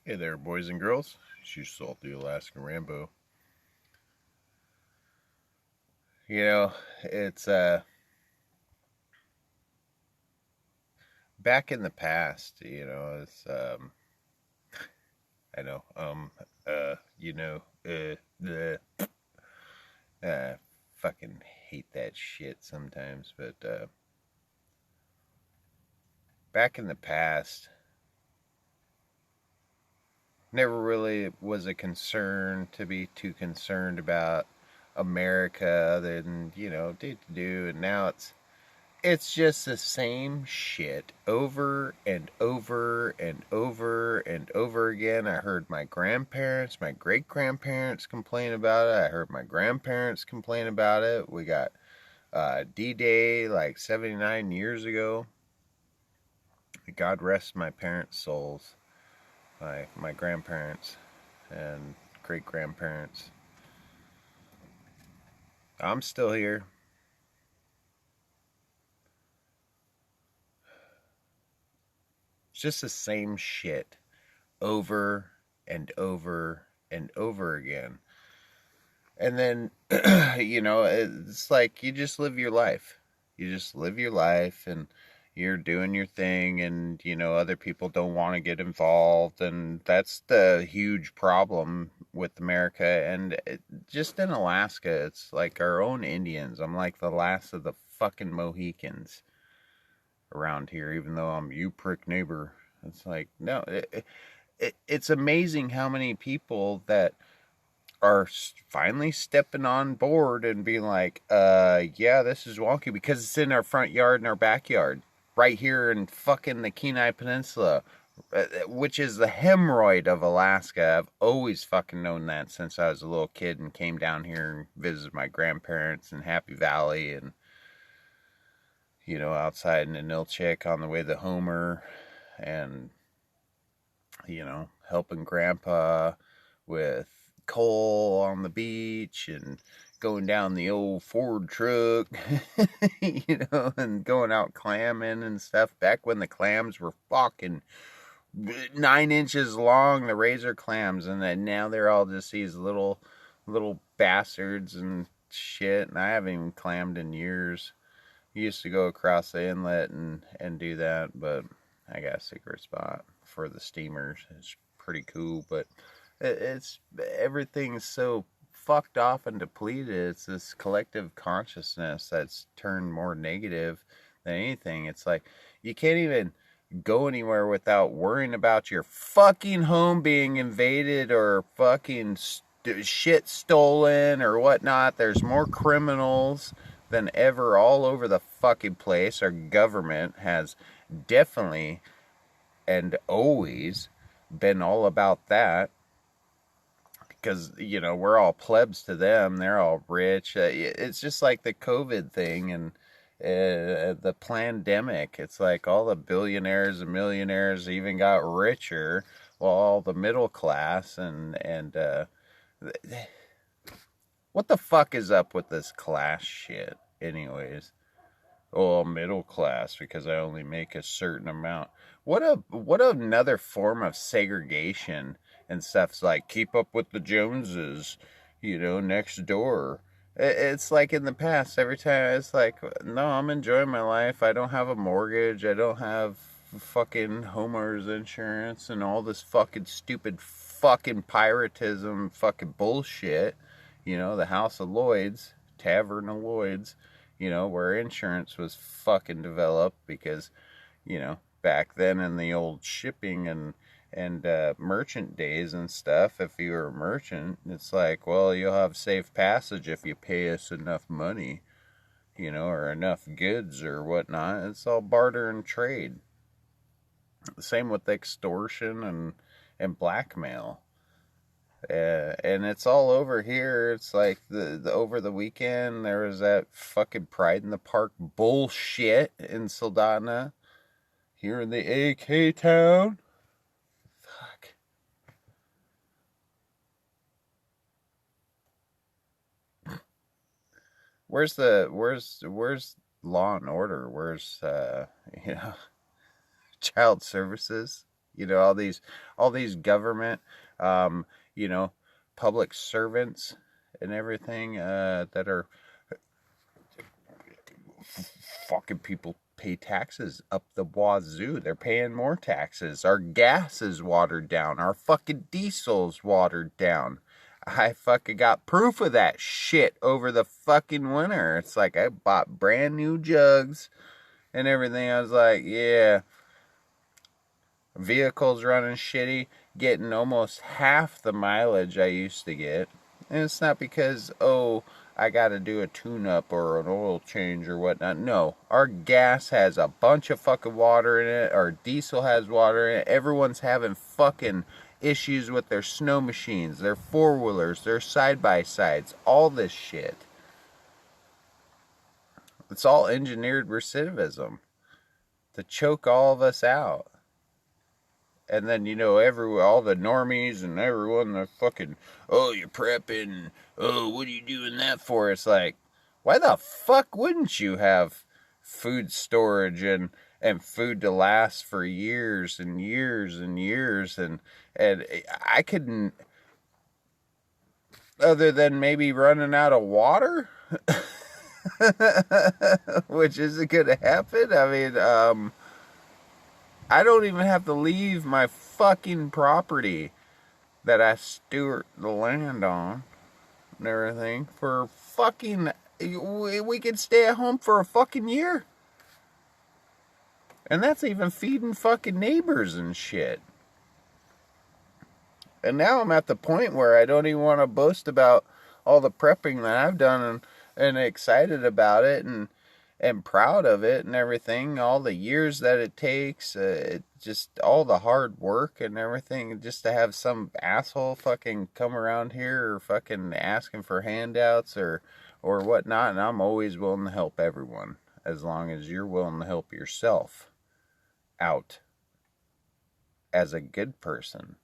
Hey there, boys and girls. It's your salty Alaskan Rambo. You know, it's back in the past. It's I know. The fucking hate that shit sometimes. But back in the past, never really was a concern to be too concerned about America, other than do. And now it's just the same shit over and over and over and over again. I heard my grandparents, my great grandparents complain about it. I heard my grandparents complain about it. We got D-Day like 79 years ago. God rest my parents' souls, my grandparents and great grandparents. I'm still here. It's just the same shit over and over and over again. And then, it's like you just live your life. You just live your life and you're doing your thing, and, other people don't want to get involved. And that's the huge problem with America. And just in Alaska, it's like our own Indians. I'm like the last of the fucking Mohicans around here, even though I'm you prick neighbor. It's like, no, it's amazing how many people that are finally stepping on board and being like, yeah, this is wonky because it's in our front yard and our backyard, right here in fucking the Kenai Peninsula, which is the hemorrhoid of Alaska. I've always fucking known that since I was a little kid and came down here and visited my grandparents in Happy Valley, and outside in Nilchik on the way to Homer, and helping Grandpa with coal on the beach and going down the old Ford truck, and going out clamming and stuff. Back when the clams were fucking 9 inches long, the razor clams, and then now they're all just these little bastards and shit. And I haven't even clammed in years. Used to go across the inlet and do that, but I got a secret spot for the steamers. It's pretty cool, but it's everything's so fucked off and depleted. It's this collective consciousness that's turned more negative than anything. It's like you can't even go anywhere without worrying about your fucking home being invaded or fucking shit stolen or whatnot. There's more criminals than ever all over the fucking place. Our government has definitely and always been all about that, because we're all plebs to them. They're all rich. It's just like the COVID thing and the pandemic. It's like all the billionaires and millionaires even got richer, while all the middle class and what the fuck is up with this class shit anyways? Oh, middle class because I only make a certain amount. What another form of segregation and stuff's like, keep up with the Joneses, next door. It's like in the past, every time it's like, no, I'm enjoying my life. I don't have a mortgage. I don't have fucking homeowners insurance and all this fucking stupid fucking piratism fucking bullshit. The House of Lloyd's, Tavern of Lloyd's, where insurance was fucking developed because, back then in the old shipping and merchant days and stuff, if you were a merchant, it's like, well, you'll have safe passage if you pay us enough money, or enough goods or whatnot. It's all barter and trade. Same with extortion and blackmail. And it's all over here. It's like the over the weekend there was that fucking Pride in the Park bullshit in Soldotna, here in the AK town. Fuck. Where's Law and Order? Where's child services? You know, all these government, you know, public servants and everything that are fucking people pay taxes up the wazoo. They're paying more taxes. Our gas is watered down. Our fucking diesel's watered down. I fucking got proof of that shit over the fucking winter. It's like I bought brand new jugs and everything. I was like, yeah, vehicle's running shitty, getting almost half the mileage I used to get. And it's not because, oh, I got to do a tune-up or an oil change or whatnot. No, our gas has a bunch of fucking water in it. Our diesel has water in it. Everyone's having fucking issues with their snow machines, their four-wheelers, their side-by-sides, all this shit. It's all engineered recidivism to choke all of us out. And then, you know, all the normies and everyone, they're fucking, oh, you're prepping, oh, what are you doing that for? It's like, why the fuck wouldn't you have food storage and food to last for years and years and years? And I couldn't, other than maybe running out of water, which isn't going to happen. I mean, I don't even have to leave my fucking property that I steward the land on and everything for fucking, we could stay at home for a fucking year. And that's even feeding fucking neighbors and shit. And now I'm at the point where I don't even want to boast about all the prepping that I've done and excited about it and proud of it and everything, all the years that it takes, just all the hard work and everything, just to have some asshole fucking come around here or fucking asking for handouts or whatnot. And I'm always willing to help everyone as long as you're willing to help yourself out as a good person.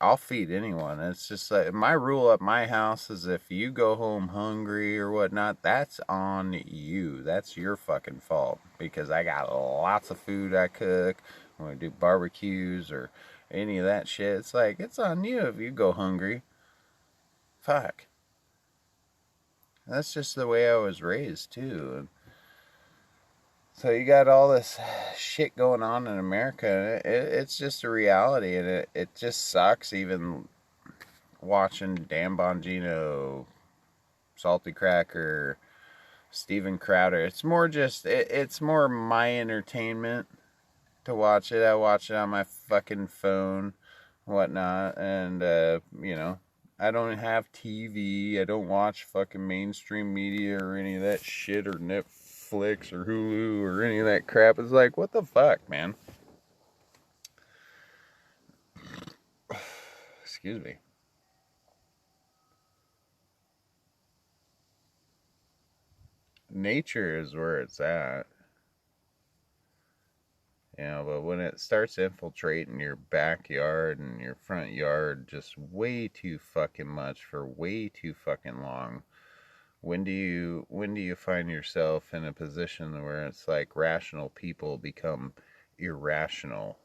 I'll feed anyone. It's just like my rule at my house is if you go home hungry or whatnot, that's on you. That's your fucking fault. Because I got lots of food I cook when we do barbecues or any of that shit. It's like, it's on you if you go hungry. Fuck. That's just the way I was raised too. So you got all this shit going on in America. It's just a reality, and it just sucks even watching Dan Bongino, Salty Cracker, Steven Crowder. It's more just, it's more my entertainment to watch it. I watch it on my fucking phone, whatnot, and, you know, I don't have TV. I don't watch fucking mainstream media or any of that shit or Netflix or Hulu or any of that crap. It's like, what the fuck, man? Excuse me. Nature is where it's at. You know, but when it starts infiltrating your backyard and your front yard just way too fucking much for way too fucking long, when do you find yourself in a position where it's like rational people become irrational?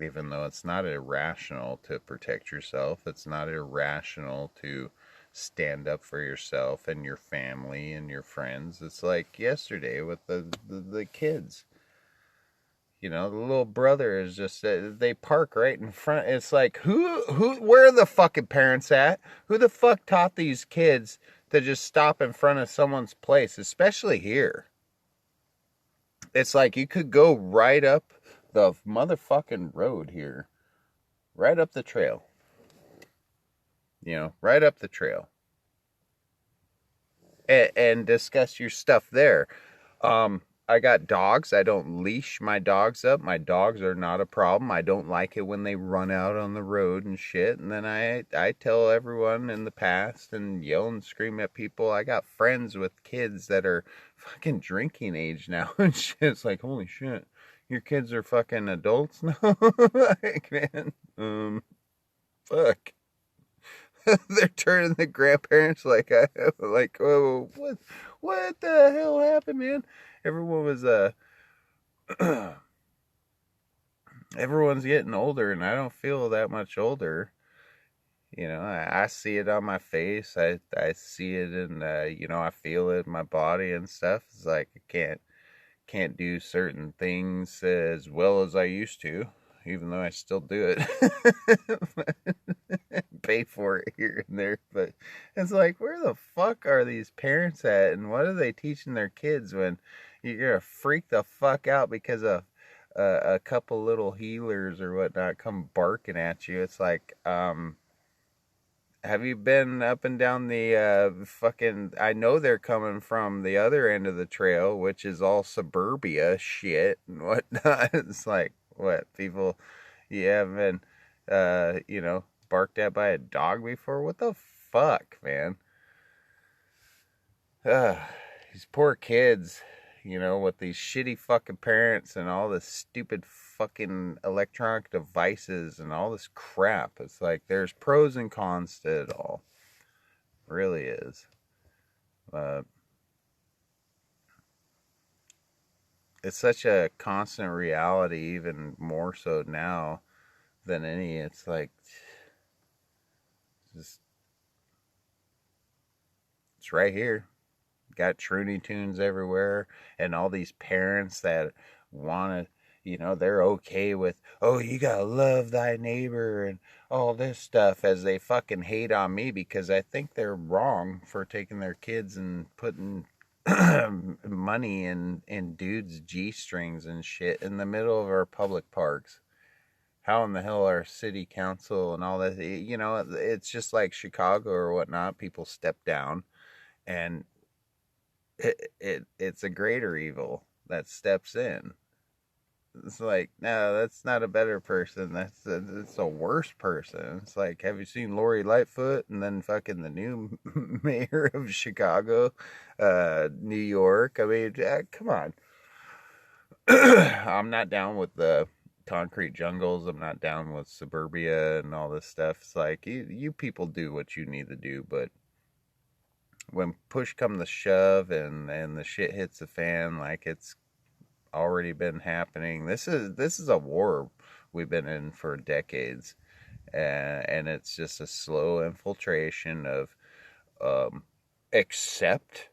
Even though it's not irrational to protect yourself, it's not irrational to stand up for yourself and your family and your friends. It's like yesterday with the kids. You know, the little brother is just, they park right in front. It's like, where are the fucking parents at? Who the fuck taught these kids to just stop in front of someone's place, especially here? It's like you could go right up the motherfucking road here. Right up the trail. You know, right up the trail. And discuss your stuff there. I got dogs. I don't leash my dogs up. My dogs are not a problem. I don't like it when they run out on the road and shit. And then I tell everyone in the past and yell and scream at people. I got friends with kids that are fucking drinking age now and shit. It's like, holy shit, your kids are fucking adults now? Like, man, fuck. They're turning the grandparents like, oh, what the hell happened, man? everyone was everyone's getting older, and I don't feel that much older. You know, I see it on my face. I see it in you know, I feel it in my body and stuff. It's like I can't do certain things as well as I used to, even though I still do it. Pay for it here and there, but it's like, where the fuck are these parents at, and what are they teaching their kids when you're gonna freak the fuck out because of a couple little healers or whatnot come barking at you? It's like, have you been up and down the fucking... I know they're coming from the other end of the trail, which is all suburbia shit and whatnot. It's like, what, people, you haven't, you know, barked at by a dog before? What the fuck, man? These poor kids, you know, with these shitty fucking parents and all this stupid fucking electronic devices and all this crap. It's like there's pros and cons to it all. It really is. It's such a constant reality, even more so now than any. It's like, just, it's right here. Got Truny Tunes everywhere, and all these parents that want to, you know, they're okay with, oh, you gotta love thy neighbor and all this stuff, as they fucking hate on me because I think they're wrong for taking their kids and putting money in dudes' G-strings and shit in the middle of our public parks. How in the hell our city council and all that, you know, it's just like Chicago or whatnot. People step down, and it's a greater evil that steps in. It's like, no, that's not a better person. It's a worse person. It's like, have you seen Lori Lightfoot? And then fucking the new mayor of Chicago, New York. I mean, come on. I'm not down with the concrete jungles. I'm not down with suburbia and all this stuff. It's like, you people do what you need to do, but when push come to shove and the shit hits the fan, like it's already been happening. This is a war we've been in for decades, and it's just a slow infiltration of accept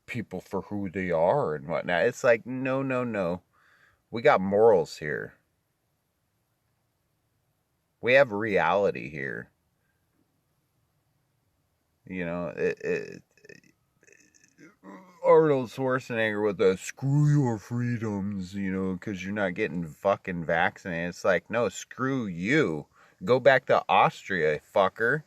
people for who they are and whatnot. It's like, no, we got morals here. We have reality here. You know, Arnold Schwarzenegger with the screw your freedoms, you know, because you're not getting fucking vaccinated. It's like, no, screw you. Go back to Austria, fucker.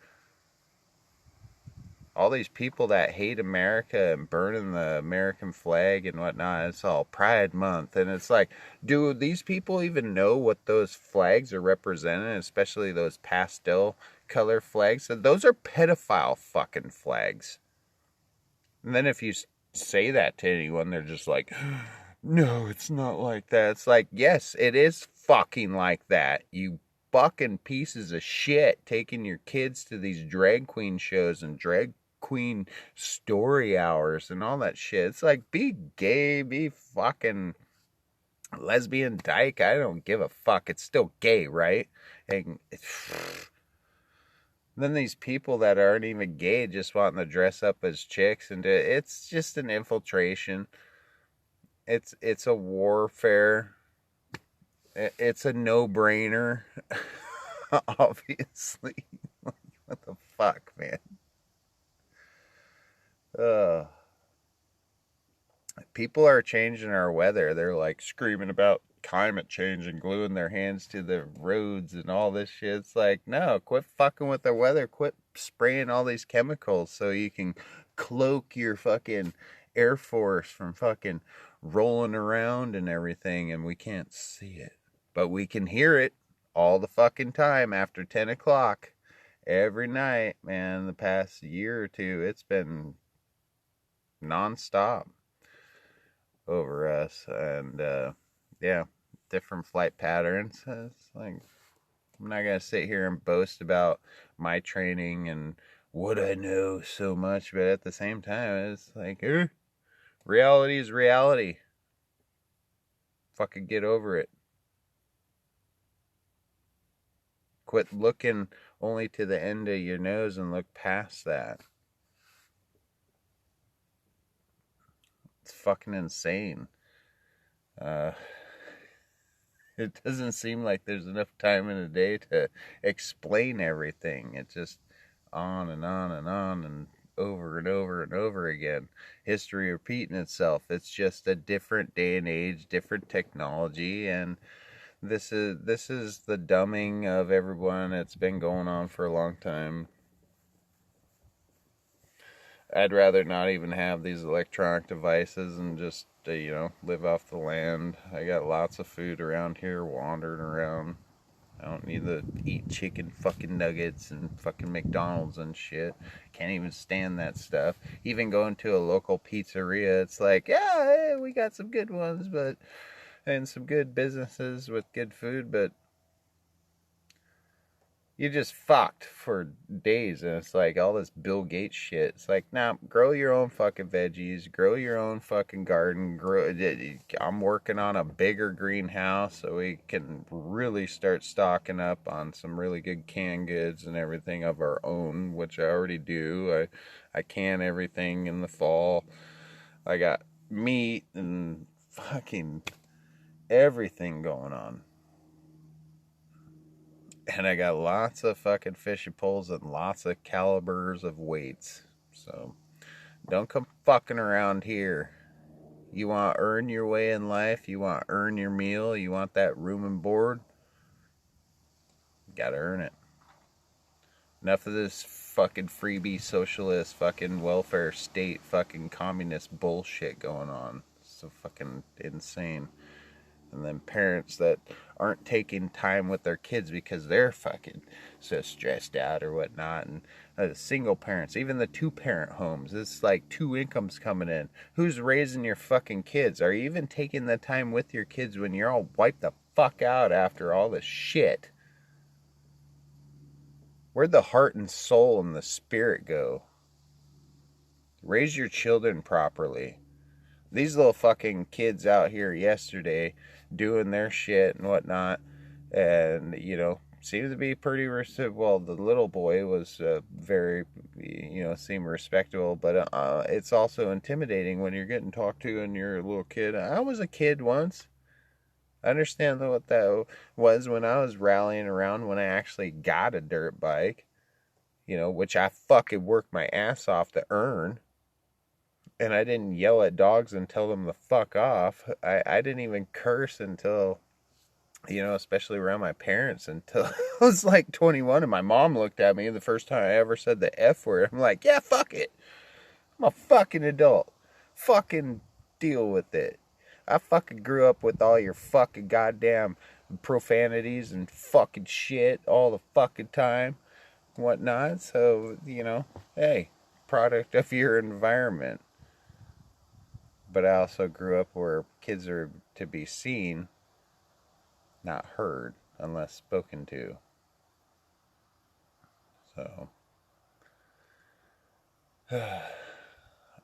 All these people that hate America and burning the American flag and whatnot, it's all Pride Month. And it's like, do these people even know what those flags are representing, especially those pastel color flags? So those are pedophile fucking flags. And then if you say that to anyone, they're just like, no, it's not like that. It's like, yes, it is fucking like that. You fucking pieces of shit taking your kids to these drag queen shows and drag queen story hours and all that shit. It's like, be gay, be fucking lesbian, dyke. I don't give a fuck. It's still gay, right? And then these people that aren't even gay just wanting to dress up as chicks, and it's just an infiltration. It's a warfare. It's a no-brainer. Obviously. What the fuck, man? People are changing our weather. They're like screaming about climate change and gluing their hands to the roads and all this shit. It's like, no, quit fucking with the weather. Quit spraying all these chemicals so you can cloak your fucking Air Force from fucking rolling around and everything, and we can't see it. But we can hear it all the fucking time after 10 o'clock. Every night, man, the past year or two, it's been non-stop over us. And yeah, different flight patterns. It's like, I'm not gonna sit here and boast about my training and what I know so much, but at the same time, it's like, reality is reality. Fucking get over it. Quit looking only to the end of your nose and look past that. It's fucking insane. It doesn't seem like there's enough time in a day to explain everything. It's just on and on and on and over and over and over again. History repeating itself. It's just a different day and age, different technology, and this is the dumbing of everyone. It's been going on for a long time. I'd rather not even have these electronic devices and just, live off the land. I got lots of food around here wandering around. I don't need to eat chicken fucking nuggets and fucking McDonald's and shit. Can't even stand that stuff. Even going to a local pizzeria, it's like, yeah, we got some good ones, and some good businesses with good food, but you just fucked for days, and it's like all this Bill Gates shit. It's like, nah, grow your own fucking veggies, grow your own fucking garden. I'm working on a bigger greenhouse so we can really start stocking up on some really good canned goods and everything of our own, which I already do. I can everything in the fall. I got meat and fucking everything going on. And I got lots of fucking fishing poles and lots of calibers of weights. So, don't come fucking around here. You want to earn your way in life? You want to earn your meal? You want that room and board? You gotta earn it. Enough of this fucking freebie socialist fucking welfare state fucking communist bullshit going on. It's so fucking insane. And then parents that aren't taking time with their kids because they're fucking so stressed out or whatnot. And single parents, even the 2-parent homes, it's like 2 incomes coming in. Who's raising your fucking kids? Are you even taking the time with your kids when you're all wiped the fuck out after all this shit? Where'd the heart and soul and the spirit go? Raise your children properly. These little fucking kids out here yesterday doing their shit and whatnot, and, seemed to be pretty well, the little boy was very, seemed respectable, but it's also intimidating when you're getting talked to and you're a little kid. I was a kid once. I understand what that was when I was rallying around when I actually got a dirt bike, which I fucking worked my ass off to earn. And I didn't yell at dogs and tell them to fuck off. I didn't even curse until, especially around my parents, until I was like 21. And my mom looked at me the first time I ever said the F word. I'm like, yeah, fuck it. I'm a fucking adult. Fucking deal with it. I fucking grew up with all your fucking goddamn profanities and fucking shit all the fucking time. Whatnot. So, hey, product of your environment. But I also grew up where kids are to be seen, not heard, unless spoken to. So,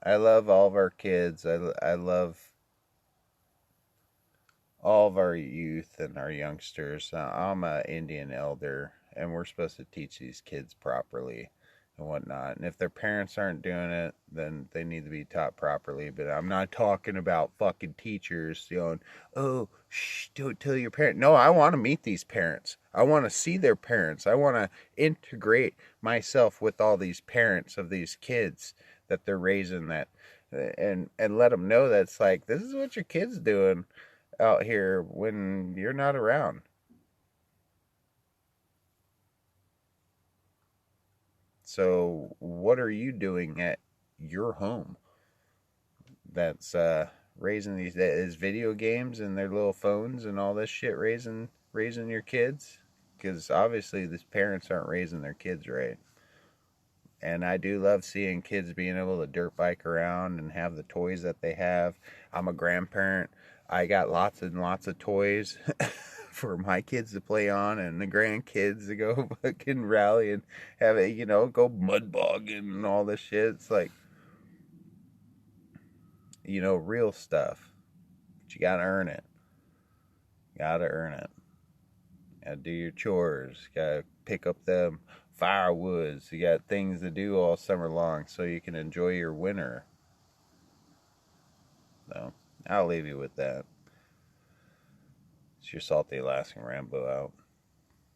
I love all of our kids. I love all of our youth and our youngsters. I'm an Indian elder, and we're supposed to teach these kids properly and whatnot. And if their parents aren't doing it, then they need to be taught properly. But I'm not talking about fucking teachers going, oh, shh, don't tell your parent. No, I want to meet these parents. I want to see their parents. I want to integrate myself with all these parents of these kids that they're raising, that and let them know that it's like, this is what your kid's doing out here when you're not around. So what are you doing at your home that's raising these, that is video games and their little phones and all this shit raising your kids? Because obviously these parents aren't raising their kids right. And I do love seeing kids being able to dirt bike around and have the toys that they have. I'm a grandparent. I got lots and lots of toys for my kids to play on and the grandkids to go fucking rally and have it, go mud bogging and all this shit. It's like, real stuff. But you gotta earn it. Gotta earn it. Gotta do your chores. Gotta pick up them firewoods. You got things to do all summer long so you can enjoy your winter. So, I'll leave you with that. It's your salty Alaskan Rambo out.